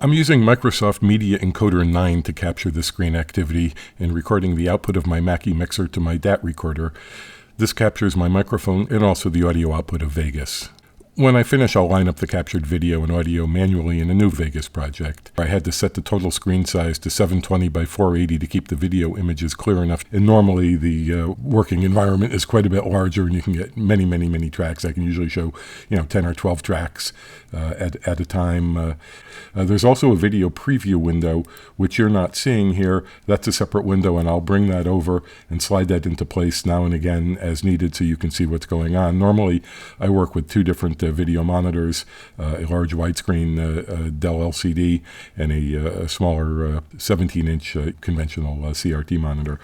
I'm using Microsoft Media Encoder 9 to capture the screen activity and recording the output of my Mackie mixer to my DAT recorder. This captures my microphone and also the audio output of Vegas. When I finish, I'll line up the captured video and audio manually in a new Vegas project. I had to set the total screen size to 720 by 480 to keep the video images clear enough. And normally the working environment is quite a bit larger and you can get many tracks. I can usually show 10 or 12 tracks at a time. There's also a video preview window, which you're not seeing here. That's a separate window, and I'll bring that over and slide that into place now and again as needed so you can see what's going on. Normally, I work with two different video monitors, a large widescreen Dell LCD and a smaller 17-inch conventional CRT monitor.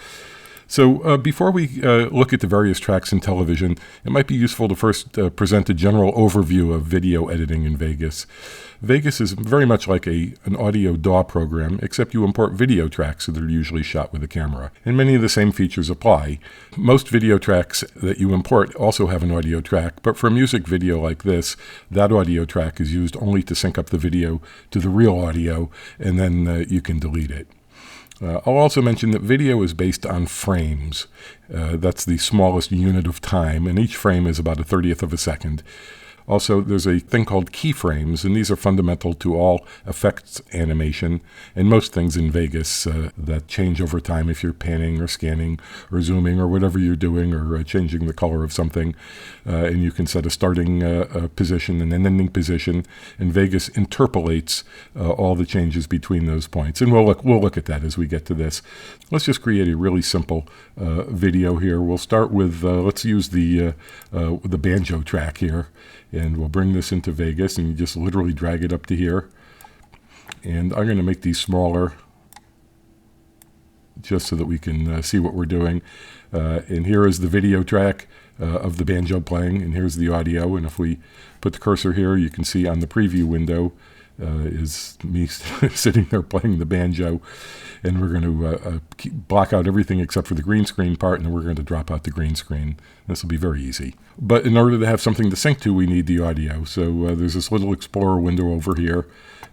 So before we look at the various tracks in television, it might be useful to first present a general overview of video editing in Vegas. Vegas is very much like an audio DAW program, except you import video tracks that are usually shot with a camera. And many of the same features apply. Most video tracks that you import also have an audio track, but for a music video like this, that audio track is used only to sync up the video to the real audio, and then you can delete it. I'll also mention that video is based on frames. That's the smallest unit of time, and each frame is about 1/30th of a second. Also, there's a thing called keyframes, and these are fundamental to all effects animation and most things in Vegas that change over time if you're panning or scanning or zooming or whatever you're doing, or changing the color of something. And you can set a starting position and an ending position, and Vegas interpolates all the changes between those points. And we'll look at that as we get to this. Let's just create a really simple video here. We'll start with, let's use the banjo track here. And we'll bring this into Vegas, and you just literally drag it up to here. And I'm going to make these smaller just so that we can see what we're doing. And here is the video track of the banjo playing, and here's the audio. And if we put the cursor here, you can see on the preview window is me sitting there playing the banjo. And we're going to block out everything except for the green screen part, and then we're going to drop out the green screen. This will be very easy. But in order to have something to sync to, we need the audio. So there's this little Explorer window over here,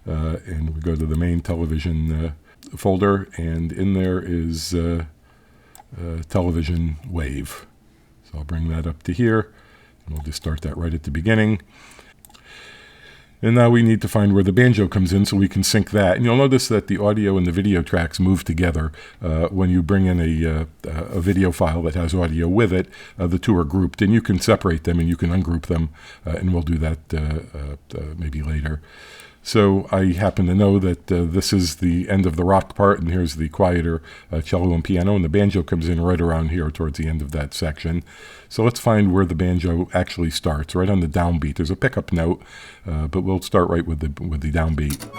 and we go to the main television folder, and in there is television wave. So I'll bring that up to here, and we'll just start that right at the beginning. And now we need to find where the banjo comes in so we can sync that. And you'll notice that the audio and the video tracks move together. When you bring in a video file that has audio with it, the two are grouped, and you can separate them and you can ungroup them, and we'll do that maybe later. So I happen to know that this is the end of the rock part, and here's the quieter cello and piano, and the banjo comes in right around here towards the end of that section. So let's find where the banjo actually starts, right on the downbeat. There's a pickup note, but we'll start right with the downbeat.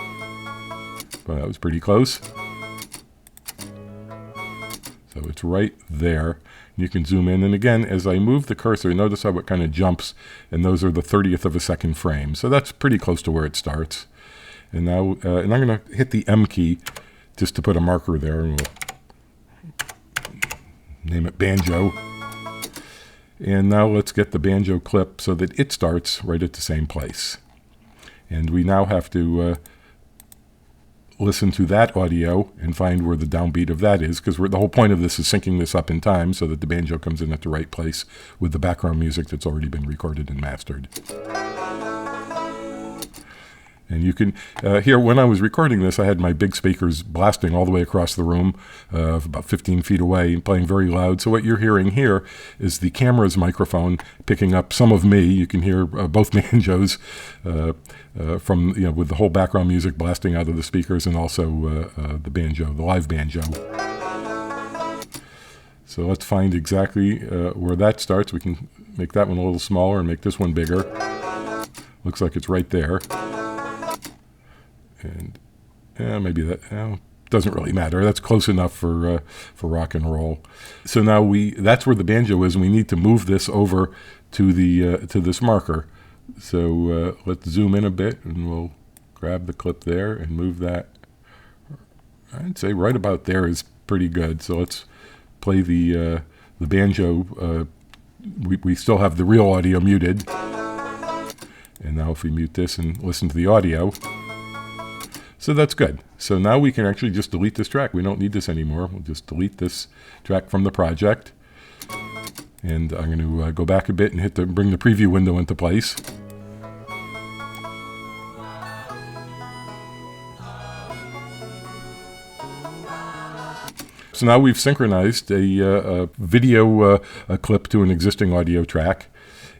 Well, that was pretty close. So it's right there. You can zoom in, and again, as I move the cursor, notice how it kind of jumps, and those are the 1/30th of a second frame. So that's pretty close to where it starts. And now, and I'm going to hit the M key just to put a marker there, and we'll name it banjo. And now let's get the banjo clip so that it starts right at the same place. And we now have to listen to that audio and find where the downbeat of that is, because the whole point of this is syncing this up in time so that the banjo comes in at the right place with the background music that's already been recorded and mastered. And you can hear, when I was recording this, I had my big speakers blasting all the way across the room, about 15 feet away, and playing very loud. So what you're hearing here is the camera's microphone picking up some of me. You can hear both banjos from, with the whole background music blasting out of the speakers, and also the banjo, the live banjo. So let's find exactly where that starts. We can make that one a little smaller and make this one bigger. Looks like it's right there. And maybe that doesn't really matter. That's close enough for rock and roll. So now that's where the banjo is, and we need to move this over to this marker. So let's zoom in a bit, and we'll grab the clip there and move that. I'd say right about there is pretty good. So let's play the banjo. We still have the real audio muted. And now if we mute this and listen to the audio. So that's good. So now we can actually just delete this track. We don't need this anymore. We'll just delete this track from the project. And I'm going to go back a bit and bring the preview window into place. So now we've synchronized a video clip to an existing audio track.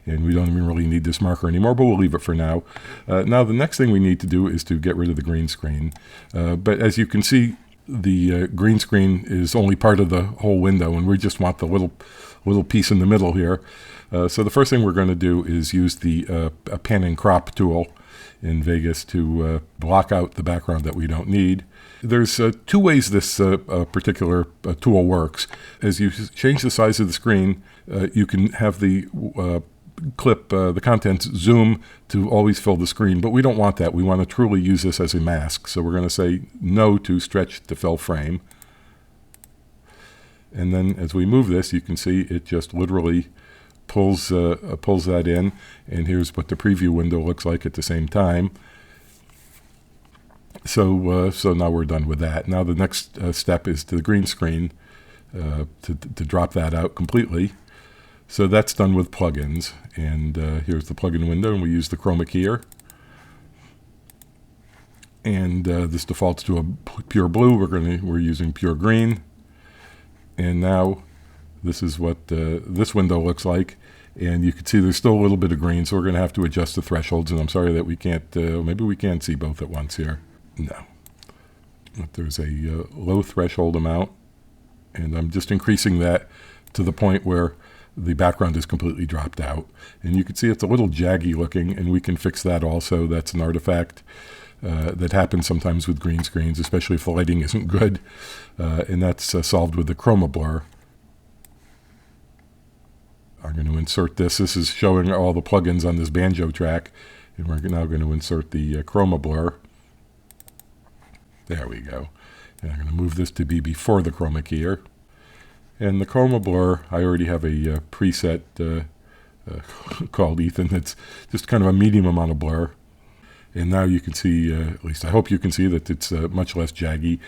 And we don't even really need this marker anymore, but we'll leave it for now. Now the next thing we need to do is to get rid of the green screen. But as you can see, the green screen is only part of the whole window, and we just want the little piece in the middle here. So the first thing we're going to do is use the pan and crop tool in Vegas to block out the background that we don't need. There's two ways this particular tool works. As you change the size of the screen, you can have the clip, the contents, zoom to always fill the screen, but we don't want that. We want to truly use this as a mask. So we're going to say no to stretch to fill frame. And then as we move this, you can see it just literally pulls that in. And here's what the preview window looks like at the same time. So now we're done with that. Now the next step is to the green screen to drop that out completely. So that's done with plugins, and here's the plugin window, and we use the chroma key here. And this defaults to a pure blue. We're using pure green, and now this is what this window looks like. And you can see there's still a little bit of green, so we're going to have to adjust the thresholds. And I'm sorry that we can't. Maybe we can see both at once here. No, but there's a low threshold amount, and I'm just increasing that to the point where the background is completely dropped out. And you can see it's a little jaggy looking, and we can fix that also. That's an artifact that happens sometimes with green screens, especially if the lighting isn't good. And that's solved with the chroma blur. I'm going to insert this. This is showing all the plugins on this banjo track. And we're now going to insert the chroma blur. There we go. And I'm going to move this to be before the chroma key here. And the chroma blur, I already have a preset called Ethan. It's just kind of a medium amount of blur. And now you can see, at least I hope you can see, that it's much less jaggy.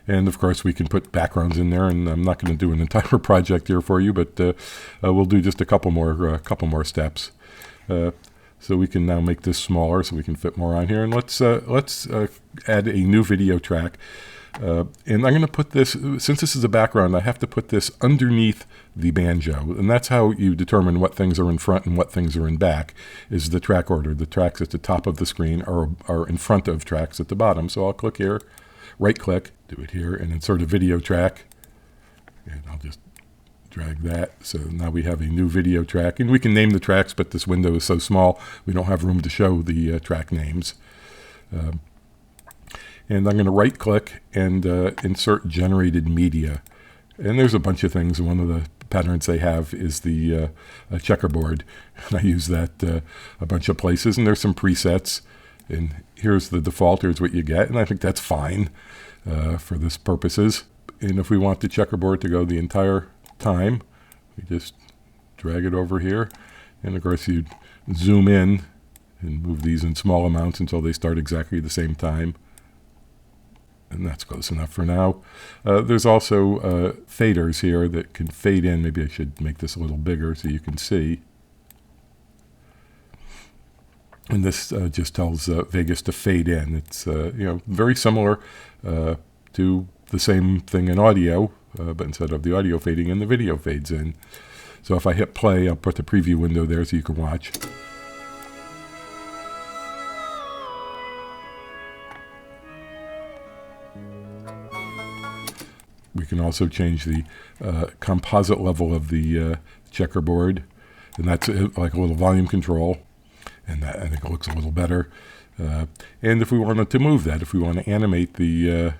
And of course we can put backgrounds in there, and I'm not going to do an entire project here for you, but we'll do just a couple more steps. So we can now make this smaller so we can fit more on here. And let's add a new video track. And I'm going to put this, since this is a background, I have to put this underneath the banjo. And that's how you determine what things are in front and what things are in back, is the track order. The tracks at the top of the screen are in front of tracks at the bottom. So I'll click here, right click, do it here, and insert a video track. And I'll just drag that. So now we have a new video track. And we can name the tracks, but this window is so small, we don't have room to show the track names. And I'm going to right click and insert generated media. And there's a bunch of things. One of the patterns they have is the checkerboard. And I use that a bunch of places. And there's some presets. And here's the default. Here's what you get. And I think that's fine for this purposes. And if we want the checkerboard to go the entire time, we just drag it over here. And of course you zoom in and move these in small amounts until they start exactly the same time. And that's close enough for now. There's also faders here that can fade in. Maybe I should make this a little bigger so you can see. And this just tells Vegas to fade in. It's very similar to the same thing in audio, but instead of the audio fading in, the video fades in. So if I hit play, I'll put the preview window there so you can watch. We can also change the composite level of the checkerboard, and that's like a little volume control, and that, I think it looks a little better. And if we wanted to move that, if we want to animate the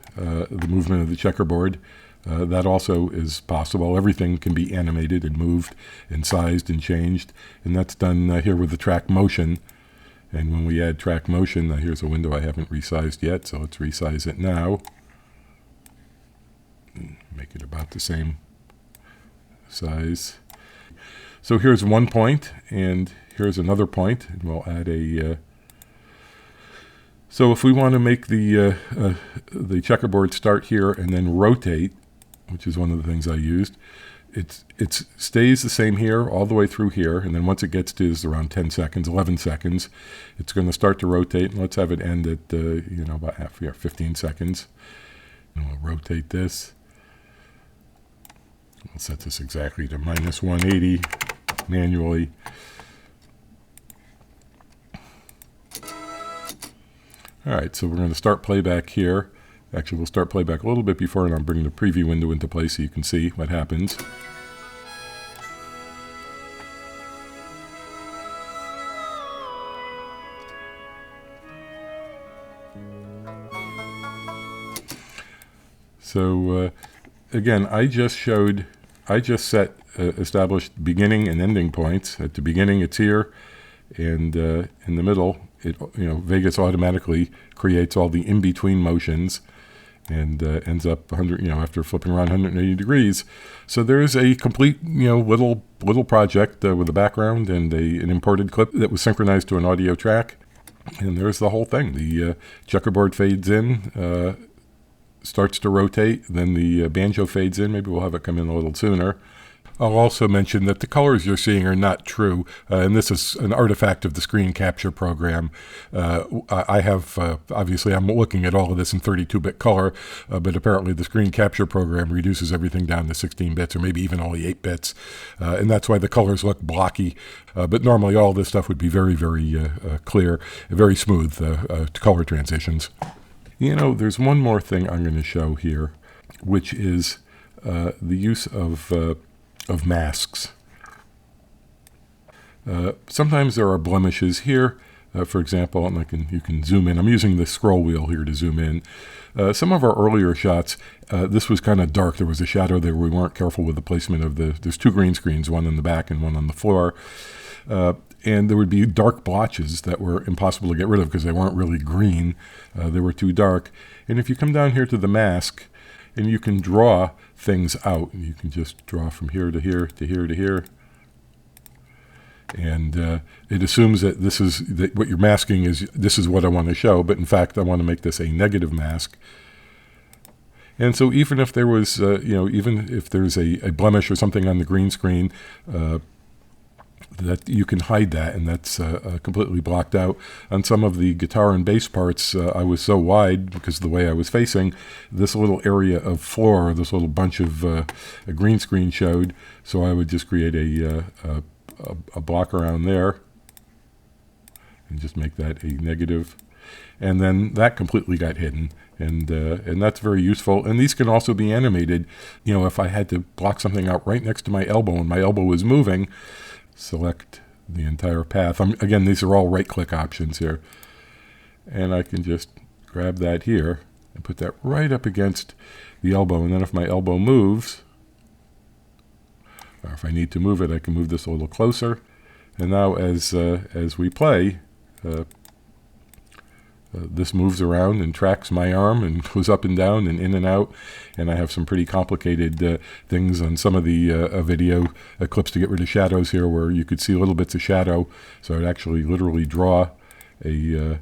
movement of the checkerboard, that also is possible. Everything can be animated and moved and sized and changed, and that's done here with the track motion. And when we add track motion, here's a window I haven't resized yet, so let's resize it now. Make it about the same size. So here's one point, and here's another point, and we'll add a So if we want to make the checkerboard start here and then rotate, which is one of the things I used, it stays the same here all the way through here, and then once it gets to around 10 seconds, 11 seconds, it's going to start to rotate, and let's have it end at about 15 seconds. And we'll rotate this. We'll set this exactly to minus 180 manually. All right, so we're going to start playback here. Actually, we'll start playback a little bit before, and I'm bringing the preview window into play so you can see what happens. So again, I just established beginning and ending points. At the beginning, it's here, and in the middle, Vegas automatically creates all the in-between motions, and ends up 100, after flipping around 180 degrees. So there is a complete, little project with a background and an imported clip that was synchronized to an audio track, and there's the whole thing. The checkerboard fades in, starts to rotate, then the banjo fades in. Maybe we'll have it come in a little sooner. I'll also mention that the colors you're seeing are not true, and this is an artifact of the screen capture program. I have, obviously I'm looking at all of this in 32-bit color, but apparently the screen capture program reduces everything down to 16 bits or maybe even only 8 bits, and that's why the colors look blocky. But normally all this stuff would be very, very clear, very smooth color transitions. There's one more thing I'm going to show here, which is the use of masks. Sometimes there are blemishes here. For example, and you can zoom in. I'm using the scroll wheel here to zoom in. Some of our earlier shots, this was kind of dark. There was a shadow there. We weren't careful with the placement of there's 2 green screens, one in the back and one on the floor. And there would be dark blotches that were impossible to get rid of because they weren't really green. They were too dark. And if you come down here to the mask, and you can draw things out. You can just draw from here to here to here to here. And it assumes that that what you're masking is, this is what I want to show, but in fact I want to make this a negative mask. And so even if there was, even if there's a blemish or something on the green screen, that you can hide that, and that's completely blocked out. On some of the guitar and bass parts, I was so wide because of the way I was facing, this little area of floor, this little bunch of a green screen showed, so I would just create a block around there and just make that a negative. And then that completely got hidden, and that's very useful. And these can also be animated. If I had to block something out right next to my elbow and my elbow was moving, select the entire path. Again, these are all right-click options here. And I can just grab that here and put that right up against the elbow. And then if my elbow moves, or if I need to move it, I can move this a little closer. And now as we play, this moves around and tracks my arm and goes up and down and in and out. And I have some pretty complicated things on some of the video clips to get rid of shadows here, where you could see little bits of shadow. So I'd actually literally draw and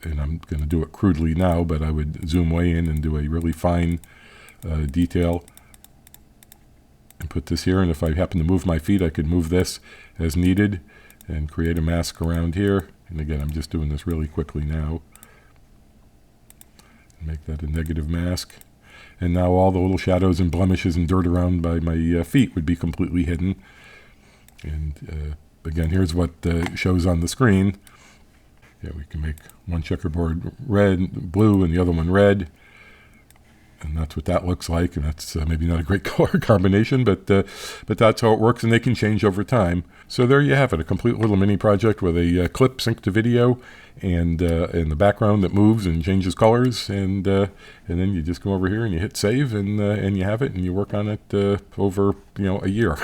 I'm going to do it crudely now, but I would zoom way in and do a really fine detail and put this here. And if I happen to move my feet, I could move this as needed and create a mask around here. And again, I'm just doing this really quickly now. Make that a negative mask. And now all the little shadows and blemishes and dirt around by my feet would be completely hidden. And again, here's what shows on the screen. Yeah, we can make one checkerboard blue, and the other one red. And that's what that looks like, and that's maybe not a great color combination, but that's how it works, and they can change over time. So there you have it, a complete little mini project with a clip synced to video, and in the background that moves and changes colors, and then you just go over here and you hit save, and you have it, and you work on it over a year.